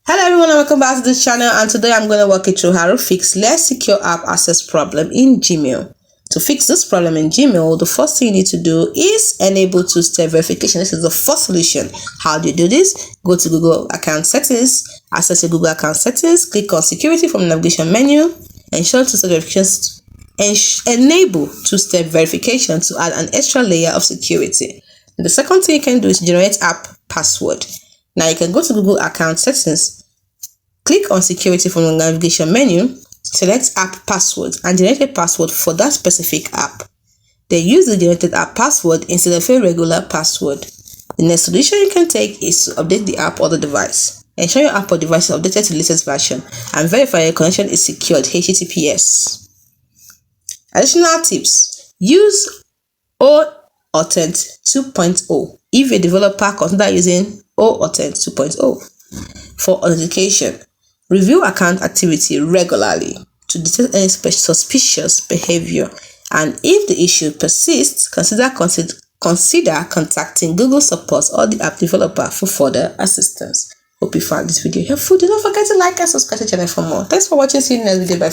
Hello everyone and welcome back to this channel, and today I'm going to walk you through how to fix less secure app access problem in Gmail. To fix this problem in Gmail, the first thing you need to do is enable two-step verification. This is the first solution. How do you do this? Go to Google account settings, access your Google account settings, click on security from the navigation menu, ensure two-step verifications, enable two-step verification to add an extra layer of security. And the second thing you can do is generate app password. Now you can go to Google account settings, click on security from the navigation menu, select app password and generate a password for that specific app. Then use the generated app password instead of a regular password. The next solution you can take is to update the app or the device. Ensure your app or device is updated to the latest version and verify your connection is secured HTTPS. Additional tips: use OAuth 2.0 if a developer consider using OAuth 2.0 for authentication. Review account activity regularly to detect any suspicious behavior, and if the issue persists, consider contacting Google support or the app developer for further assistance. Hope you found this video helpful. Do not forget to like and subscribe to the channel for more. Thanks for watching. See you in the next video. Bye for now.